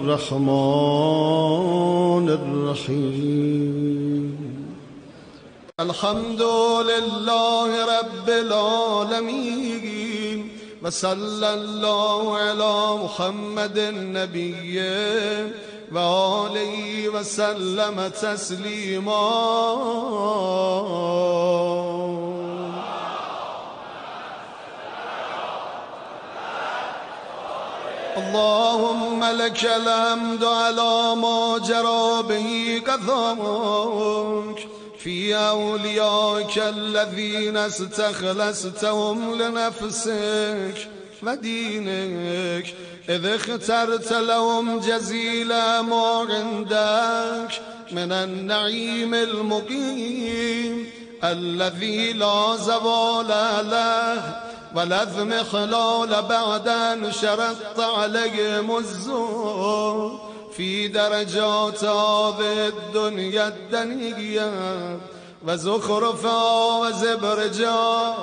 الرحمن الرحيم الحمد لله رب العالمين وصلى الله على محمد النبي وآله وسلم تسليما اللهم لك الحمد على ما جرى به قضاءك في أوليائك الذين استخلصتهم لنفسك ودينك إذ اخترت لهم جزيل ما عندك من النعيم المقيم الذي لا زوال له ولا اضمحلال بعد أن شرطت عليهم الزهد في درجات هذه الدنيا الدنية وزخرفها وزبرجها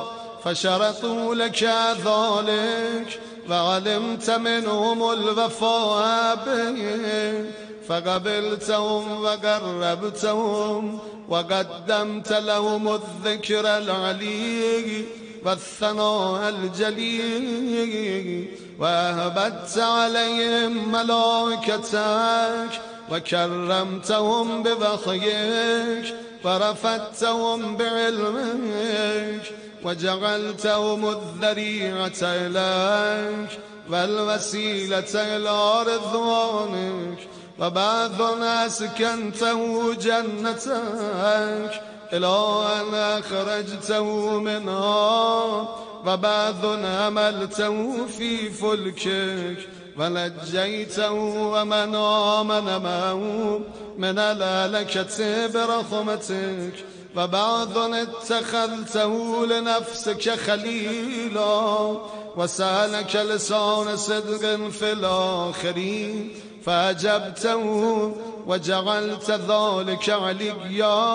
فشرطوا لك ذلك وعلمت منهم الوفاء به فقبلتهم وقربتهم وقدمت لهم الذكر العلي والثناء الجليل وأهبت عليهم ملائكتك وكرمتهم بوحيك ورفعتهم بعلمك وجعلتهم الذريعة إليك والوسيلة إلى رضوانك وبعض أسكنته جنتك إلى أن أخرجته منها وبعض أملته في فلكك ونجيته ومن آمن معه من الهلكة برحمتك وبعض اتخذته لنفسك خليلا وسألك لسان صدق في الآخرين فأجبته وجعلت ذلك عليا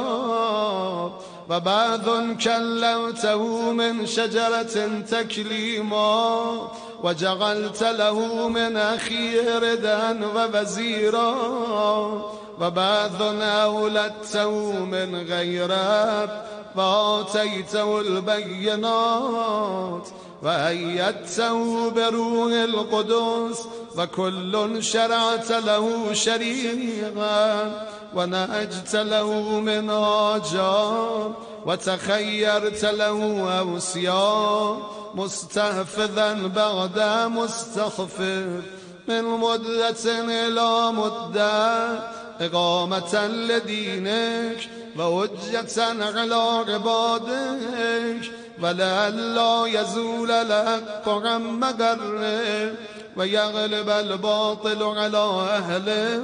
وبعض كلمته من شجرة تكليما وجعلت له من أخي ردا ووزيرا وبعض أولدته من غير أب وآتيته البينات وأيدته بروح القدس وكل شرعت له شريعا ونهجت له منهاجا وتخيرت له أوصيا مستحفظا بعد مستحفظ من مدة إلى مدة إقامة لدينك وحجة على عبادك ولئلا يزول الحق عن مقره ويغلب الباطل على أهله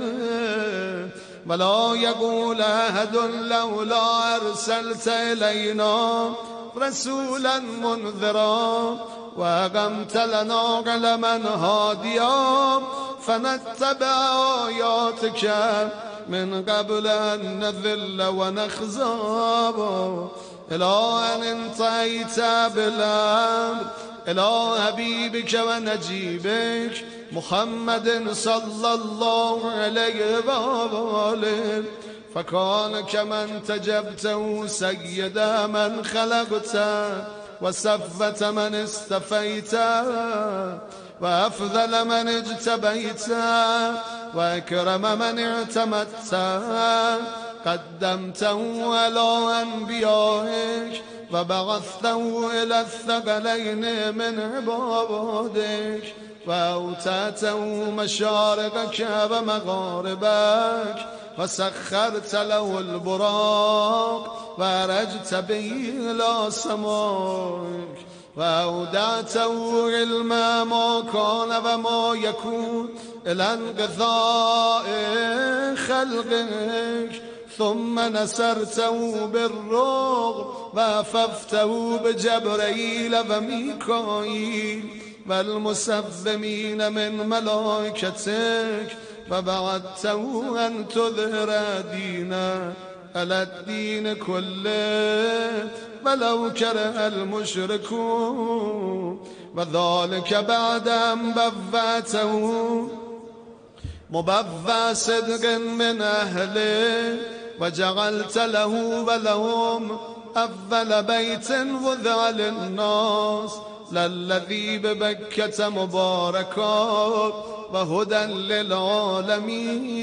ولا يقول أحد لولا أرسلت إلينا رسولا منذرا وأقمت لنا علما هاديا فنتبع آياتك من قبل أن نذل ونخزى إلى أن انتهيت بالأمر إلى حبيبك ونجيبك محمد صلى الله عليه وآله فكان كمن تجبته سيد من خلقت وسفت من استفيت وأفضل من اجتبيت وأكرم من اعتمدت قدمته على أنبيائك وبعثته إلى الثقلين من عبادك وأوتاته مشارقك ومغاربك وسخرت له البراق وأرجت به إلى سماك وأودعته علم ما كان وما يكون إلى انقضاء خلقك ثم نصرته بالروح وأففته بجبريل وميكائيل والمسبمين من ملائكتك فبعثته أن تظهر دينا على الدين كله ولو كره المشركون وذلك بعد أن بوأته مبوى صدق من أهله وجعلت له ولهم أول بيت وذع للناس للذي ببكة مباركا وهدى للعالمين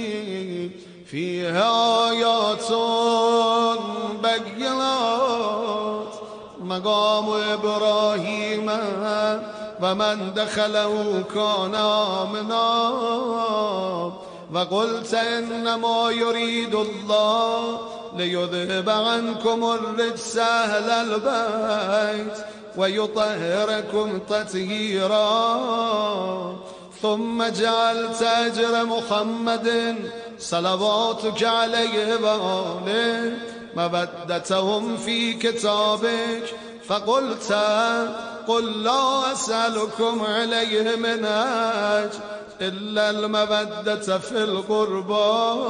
فيها آيات بينات مقام إبراهيم ومن دخله كان آمنا وقلت إنما يريد الله ليذهب عنكم الرجس أهل البيت ويطهركم تطهيرا ثم جعلت أجر محمد صلواتك عليه وآله مودتهم في كتابك فقلت قل لا أسألكم عليه من أجر إلا المودة في القربى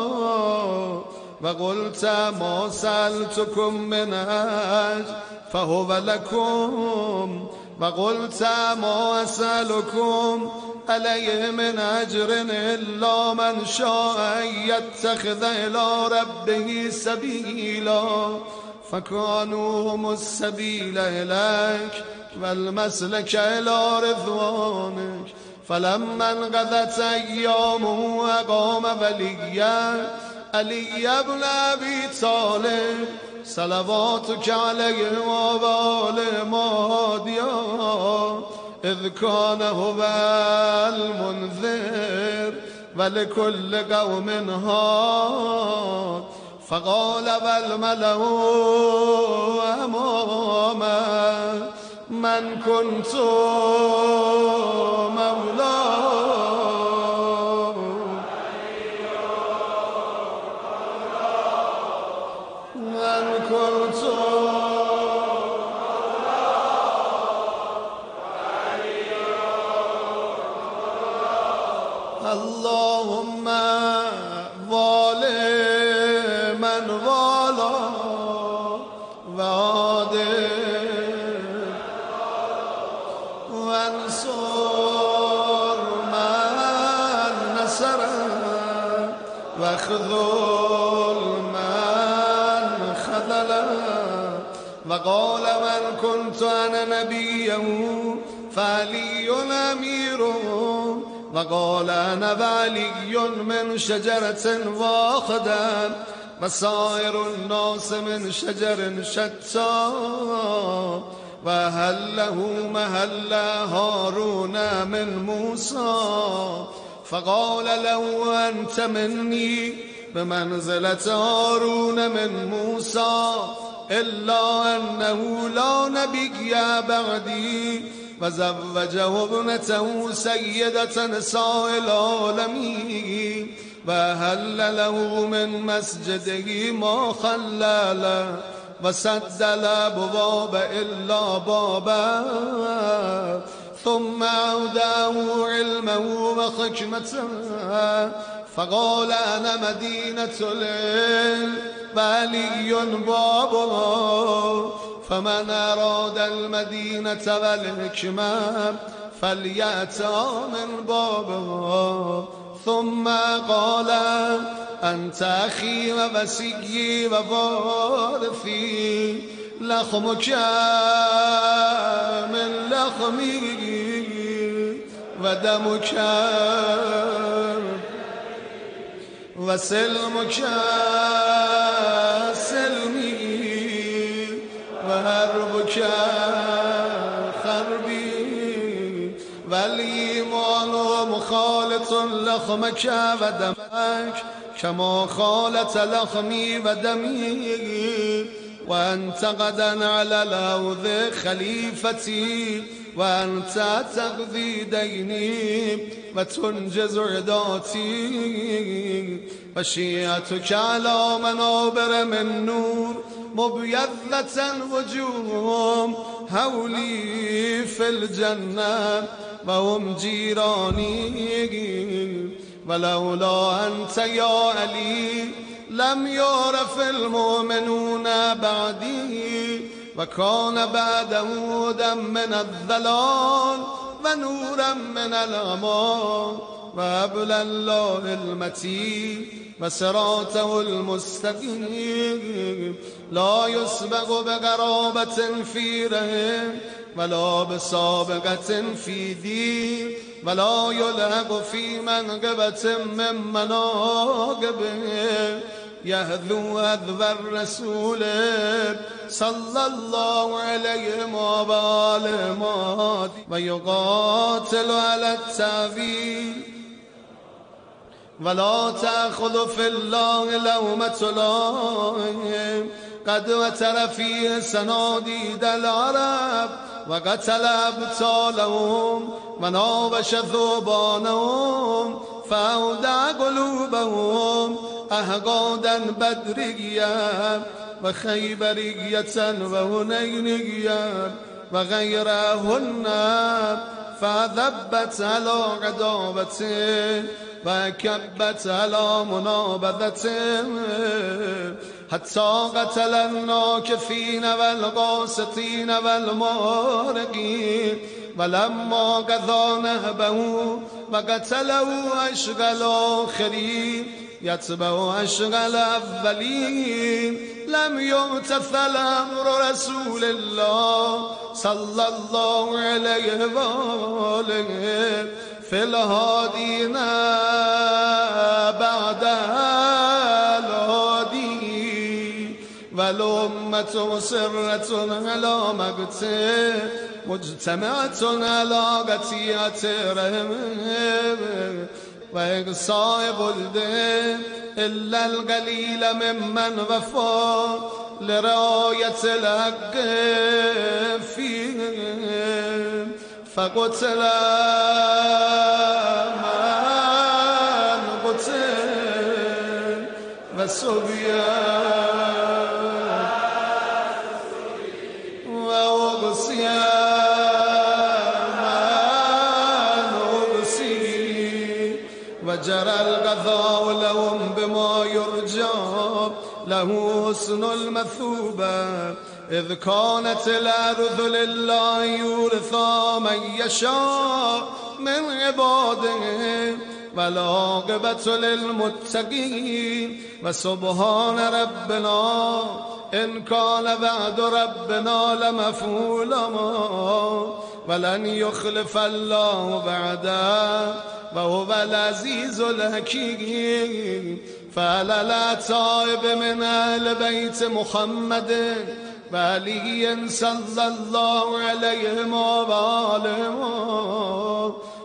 وقلت ما سألتكم من أجر فهو لكم وقلت ما أسألكم عليه من أجر إلا من شاء أن يتخذ إلى ربه سبيلا فكانوا هم السبيل إليك والمسلك إلى رضوانك فلما انقضت أيامه أقام وليا علي بن أبي طالب صلواتك عليه وآله مهديا إذ كان هو المنذر ولكل قوم هاد فقال والملأ أمامه من كنت مولاه من كنت اللهم والي من والى وعادل وانصر من نصر واخذل من خذل وقال من كنت أنا نبيه فعلي أميره وقال أنا بعلي من شجرة واحدة وسائر الناس من شجر شتى وهل له مهل هارون من موسى فقال له أنت مني بمنزلة هارون من موسى إلا أنه لا نبي بعدي وزوجه ابنته سيدة نساء العالمين وهل له من مسجده ما خلل وسد الأبواب إلا بابا ثم أوداه علمه وحكمته فقال أنا مدينة العلم وعلي بابها فمن أراد المدينة والحكمة فليأتى من بابها ثم قال أنت أخي ووسيي ووارثي لحمك من لحمي ودمك وسلمك سلمي وحربك حربي والإيمان مخالط لحمك ودمك كما خالت لحمي ودمي وأنت غدا على الأرض خليفتي وأنت تقضي ديني وتنجز عداتي وشيعتك على منابر من نور مبيضة وجوههم هولي في الجنة وهم جيراني ولولا أنت يا علي لم يعرف المؤمنون بعدي وكان بعده هدى من الضلال ونورا من الأمان وحبل الله المتين وصراطه المستقيم لا يسبق بقرابة في رحم ولا بسابقة في دين ولا يلحق في منقبة من مناقبه يهذو هذو الرسول صلى الله عليه وآله ويقاتل على التأويل ولا تأخذ في الله لومة لائم قد وتر فيه صناديد العرب وقتل أبطالهم وناوش ذوبانهم فأودع قلوبهم أحقادا بدريا وخيبرية وهنينيا وغيرهن فذبت على عداوته وكبت على منابذته حتى قتل الناكثين والقاسطين والمارقين ولما قضى نهبه وقتلوا أشقى الآخرين يتبع أشقى الأولين لم يمتثل أمر رسول الله صلى الله عليه وآله في الهادين بعد الهادي والأمة مسرة على مقته مجتمعة على قطيعة رحمه وإقصاء بلده إلا القليل ممن وفى لرعاية الحق فيه فقتل من قتل وسبيا وأغصي وجرى القضاء لهم بما يرجى له حسن المثوبة إذ كانت الأرض لله يورثها من يشاء من عباده والعاقبة للمتقين وسبحان ربنا إن كان بعد ربنا لمفعولا ولن يخلف الله بعده وهو العزيز الحكيم فلا تائب من أهل بيت محمد وعلي صلى الله عليه وآله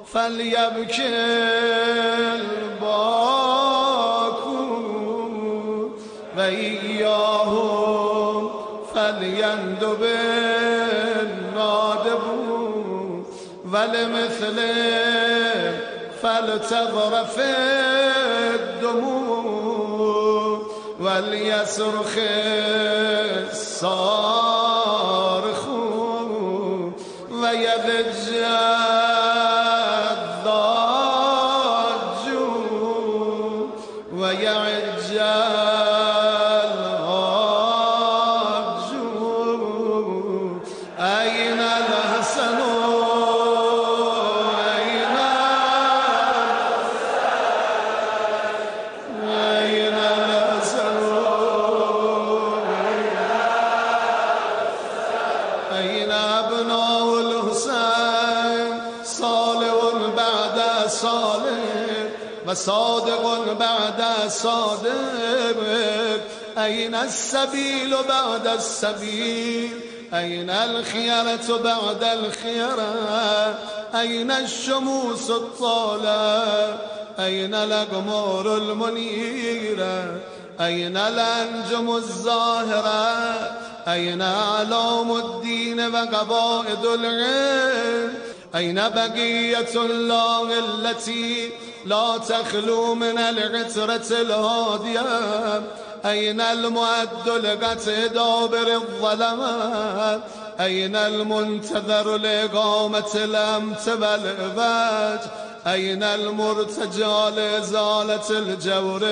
فليبكي الباكون وإياهم فليندب النادبون ولمثله فلتظرف الدموع وليصرخ الصارخون ويضج الضاجون ويعج العاجون أين الحسن أين أبناء الحسين صالح بعد صالح وصادق بعد صادق أين السبيل بعد السبيل أين الخيرة بعد الخيرة أين الشموس الطالع أين الأقمار المنيرة أين الأنجم الزاهرة أين أعلام الدين وقواعد العلم أين بقية الله التي لا تخلو من العترة الهادية أين المعد لقتل بالظلمات أين المنتظر لإقامة الأمت والإباج أين المرتجى لإزالة الجور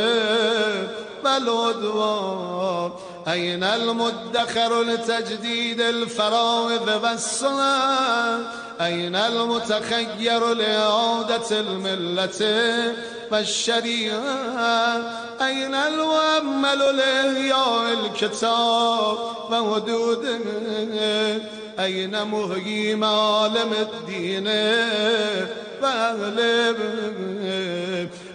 والعدوان أين المدخر لتجديد الفرائض والسنن أين المتخير لإعادة الملة والشريعة أين المؤمل لإحياء الكتاب وحدوده أين مهيي معالم الدين وأهله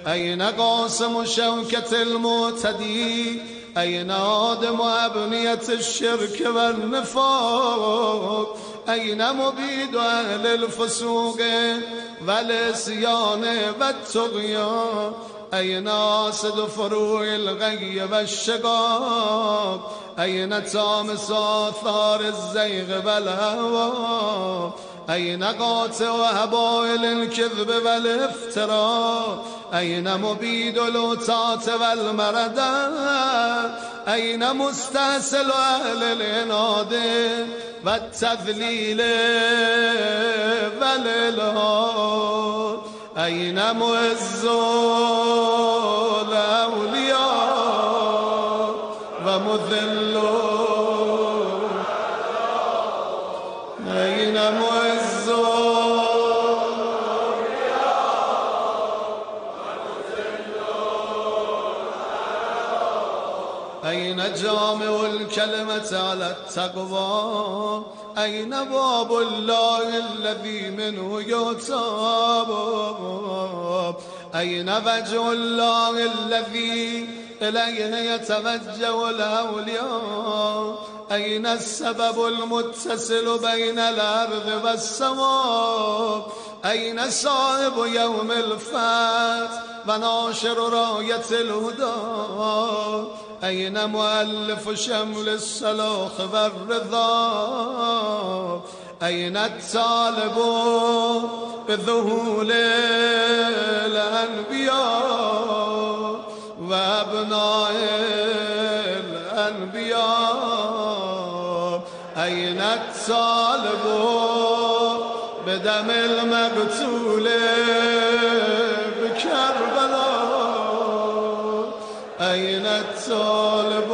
أين قاسم شوكة المعتدي أين آدم أبنية الشرك والنفاق أين مبيد أهل الفسوق والعصيان والطغيان أين آسد فروع الغي والشقاق أين طامس آثار الزيغ والهوى أين قاطع هبائل الكذب والافتراء أين مبيد الوطاة والمردة أين مستأصل أهل العناد والتذليل والإلحاد أين معز الأولياء ومذل أين معز أين جامع الكلمة على التقوى أين باب الله الذي منه يتاب أين وجه الله الذي إليه يتوجه الأولياء أين السبب المتصل بين الأرض والسماء أين صاحب يوم الفتح وناشر راية الهدى أين مؤلف شمل الصلاح والرضا أين الطالب بذهول الأنبياء وأبناء الأنبياء أين الطالب بدم المقتول بكربلاء أين الطالب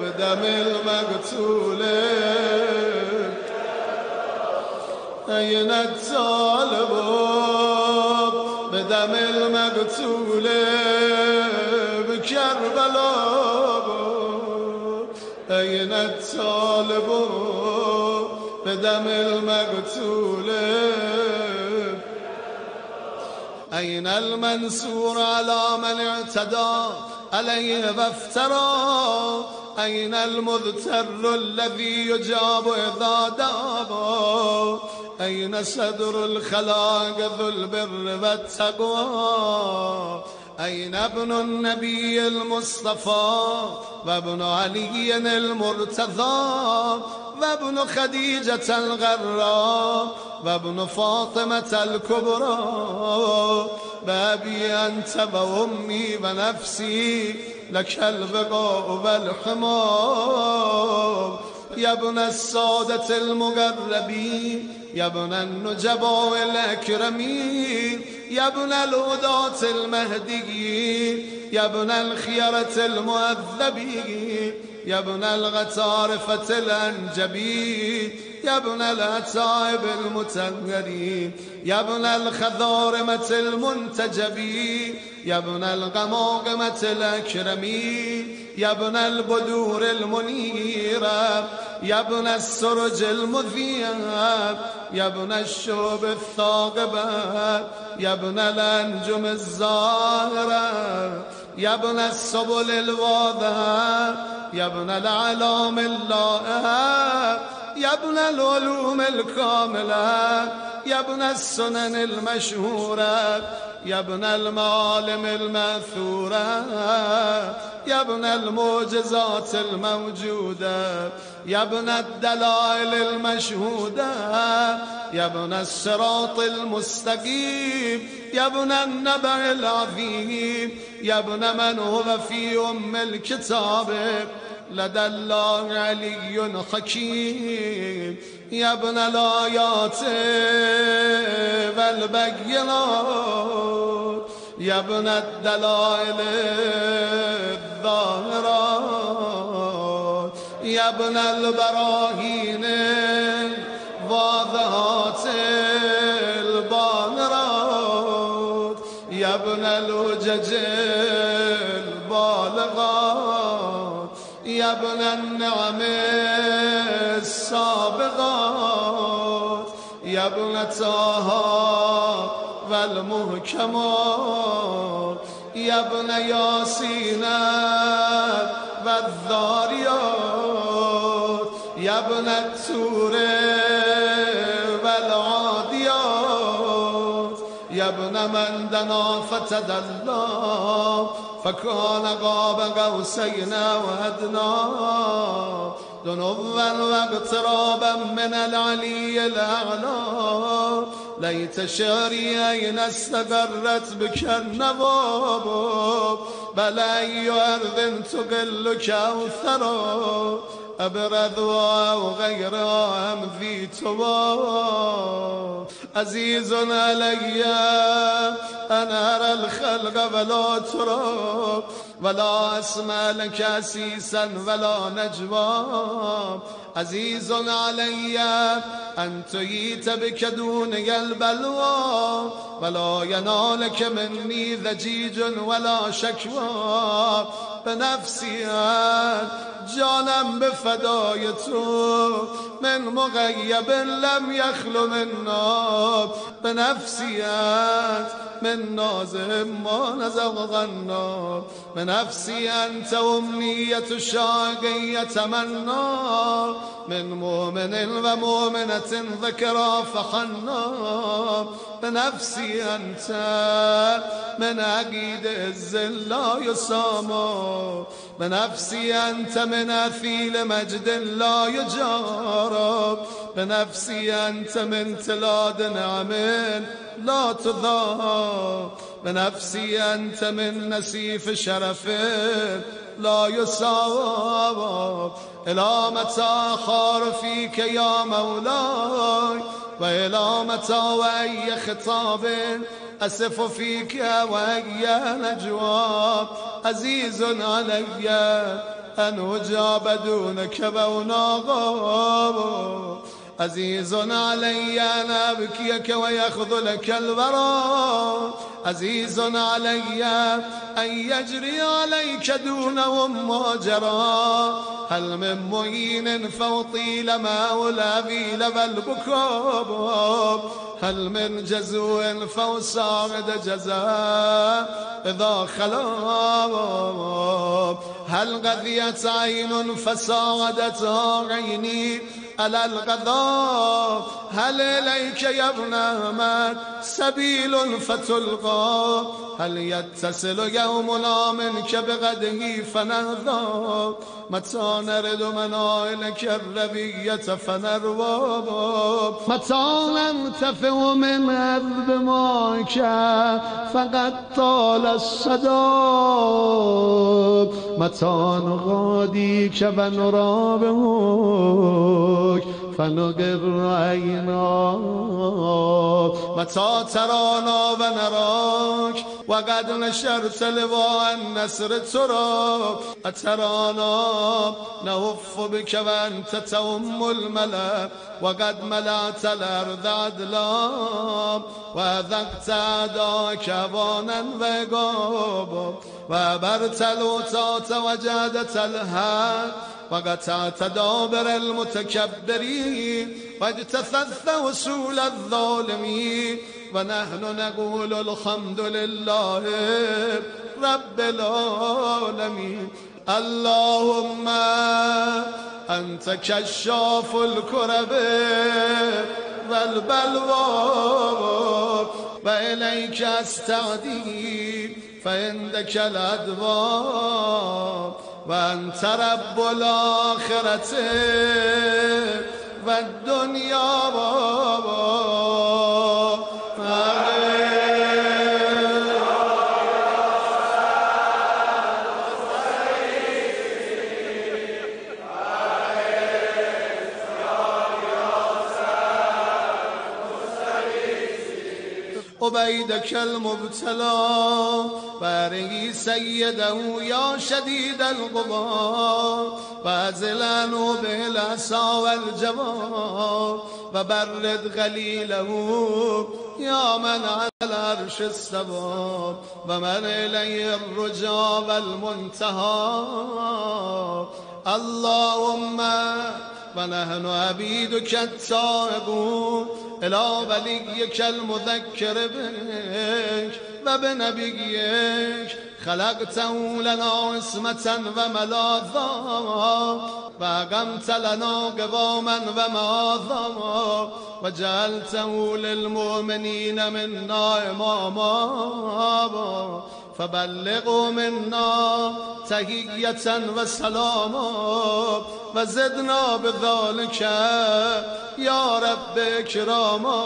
بدم المقتول أين الطالب بدم المقتول بكربلاء أين الطالب بدم المقتول أين المنصور على من اعتدى عليه وافترى أين المذتر الذي يجاب إذا دعا أين صدر الخلاق ذو البر والتقوى أين ابن النبي المصطفى وابن علي المرتضى وابن خديجة الغراء وابن فاطمة الكبرى بابي أنت وأمي ونفسي لك البقاء والحمار يا ابن السادة المقربين يا ابن النجباء الأكرمين يا ابن الهداة المهديين يا ابن الخيرة المؤذبين يا ابن الغطارفة الأنجبين يا ابن الأتائب المتهرين يا ابن الخضارمة المنتجبين يا ابن الغماغمة الأكرمين يا ابن البدور المنيرة يا ابن السرج المذيع يا ابن الشوب الثاقبة يا ابن الأنجم الزاهرة يا ابن السبل الواضحة يا ابن العلام اللائحة يا ابن العلوم الكاملة يا ابن السنن المشهورة يا ابن المعالم المأثورة يا ابن المعجزات الموجودة يا ابن الدلائل المشهودة يا ابن الصراط المستقيم يا ابن النبأ العظيم يا ابن من هو في أم الكتاب لدى الله علي حكيم يا ابن الآيات والبينات يا ابن الدلائل الظاهرات يا ابن البراهين الواضحات الباهرات يا ابن الحجج البالغات يا ابن النعم السابقات يا ابن طه والمحكمات يا ابن ياسين والذاريات يا ابن التور والعاديات يا ابن من دنا فتدلى فكان قاب قوسين وأدنى دنوا واقترابا من العلي الأعلى ليت شعري أين استقرت بك النباب بل أي أرض تقل كوثرا أبرد وغيرها أمضي تواب عزيز علي أن أرى الخلق ولا تراب ولا أسمع لك أسيسا ولا نجواب عزيز علي أن تيت بك دوني البلوى ولا ينالك مني ذجيج ولا شكوى بنفسي جانم بفدای تو من مغیب لم يخلو منا بنفسي من نازم ما نزغ النار بنفسي أنت أمنية شاقي يتمنى من مؤمن ومؤمنة ذكرى فحنى بنفسي أنت من عقيد الزل لا يسامى بنفسي أنت من أثيل مجد لا يجارب بنفسي أنت من تلاد نعم لا تضاب بنفسي أنت من نسيف شرف لا يصاب إلى متى خار فيك يا مولاي وإلى متى وأي خطاب أسف فيك وأي نجوى عزيز علي أن أجاب دونك وأناغب عزيز علي أن أبكيك ويخذلك الورى عزيز علي أن يجري عليك دونهم ما جرى هل من معين فوطيل ما ألاذيل والبكاب هل من جزو فوساعد جزاء إذا خلاب هل غذيت عين فساعدتها عيني على الغضب هل إليك يا ابن أحمد سبيل فتلقى هل يتصل يومنا منك بغده فنهضى متى نرد منائلك الربية فنرواب متى ننتفع من أذب ماك فقد طال الصداب متى نغاديك ونرابهك فنقر عيناك متى ترانا ونراك وقد نشرت لواء النسر تراب أترانا نهف بك وأنت تؤم الملا وقد ملأت الأرض عدلا وذقت أعداك وانا وقاب وبرت الوطاة وجادت الهاد وقطعت دابر المتكبرين واجتثثت وصول الظالمين ونحن نقول الحمد لله رب العالمين اللهم أنت كشاف الكرب والبلوى وإليك أستعدي فعندك الأدوار وأنت رب الآخرة والدنيا عبيدك المبتلى بارئ سيده يا شديد القوى وازلا به الأسى والجوى وبرد غليله يا من على العرش استوى ومن إليه الرجا والمنتهى اللهم ونحن عبيدك التائبون إلى وليك المذكر بك وبنبيك خلقته لنا عصمة وملاذا وأقمت لنا قواما ومعاذا وجعلته للمؤمنين منا إماما فبلغوا منا تحية وسلاما وزدنا بذلك يا رب كراما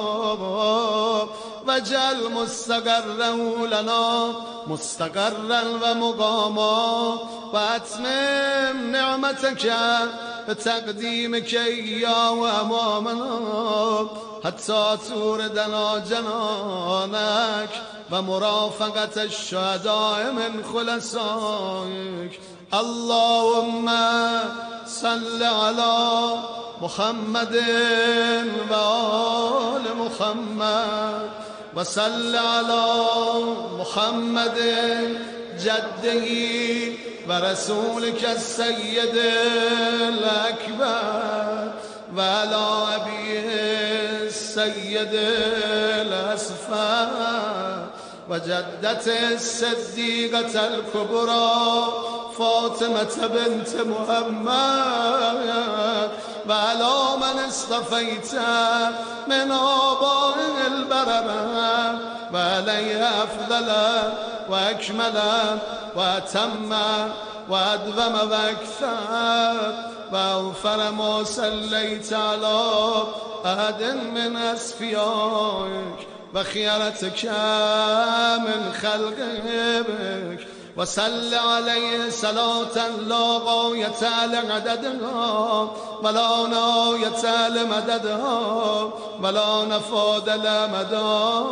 وجعل مستقره لنا مستقرا ومقاما واتمم نعمتك بتقديمك إياه وأمامنا حتى توردنا جنانك ومرافقة الشهداء من خلصائك اللهم صل على محمد وآل محمد وصل على محمد جده ورسولك السيد الأكبر وعلى أبيه السيد الأصفر وجدته الصديقة الكبرى فاطمة بنت محمد وعلى من اصطفيت من آبائه البررة وعليه أفضل وأكمل وأتم وأدوم وأكثر وأوفر ما صليت على أحد من أصفيائك وخيرتك من خلقك وصل عليه صلاة لا غاية لعددها ولا نهاية لمددها ولا نفاد لمدها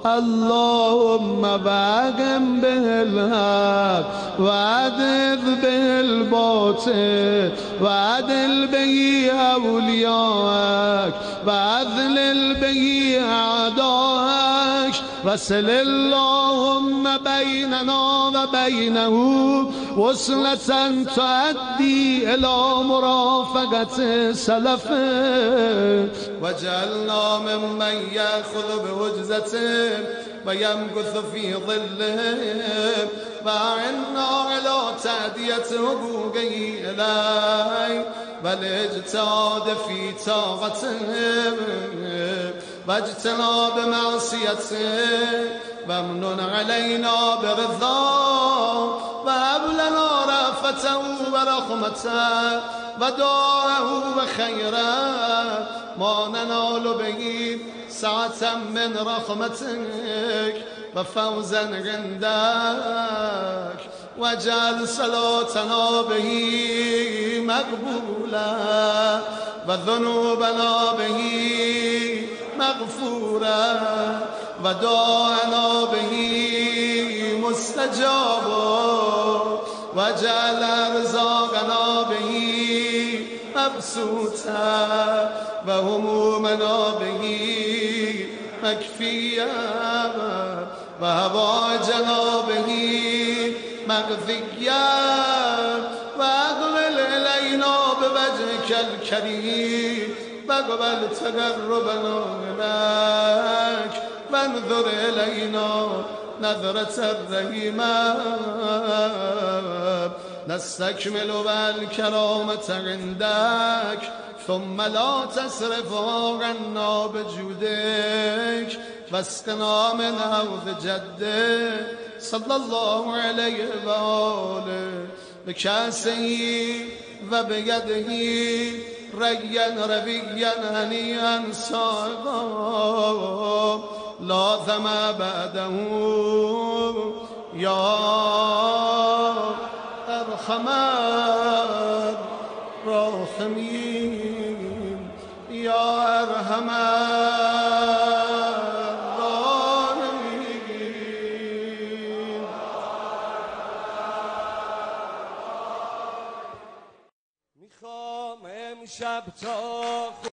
اللهم باقم به الحق وعدل به الباطل وعدل به أولياءك وعدل به أعداءك وصل اللهم بيننا وبينه وصلة تؤدي إلى مرافقة سلفه وجعلنا ممن يأخذ بوجزته ويمكث في ظله وأعنا على تأدية حقوقه إليه والاجتهاد في طاعته واجتناب معصيته وامنن علينا برضاه وهب لنا رأفته ورحمته ودعاءه وخيره ما ننال به سعة من رحمتك وفوزا عندك وجعل صلاتنا به مقبولا وذنوبنا به مغفورا ودعانا به مستجابا وجعل أرزاقنا به مبسوطا وهمومنا به مكفيا وهوائجنا به مقضيا وأقبل إلينا بوجهك الكريم واقبل تقربنا إليك وانظر إلينا نظرة الرحيمة نستكمل بالكرامة عندك ثم لا تصرفها عنا بجودك واسقنا من حوض جدك صلى الله عليه وآله بكاسه وبيده ريا ربيا هنيئا صائغا لا ثما بعده يا أرحم الراحمين يا أرحم الراحمين شب تا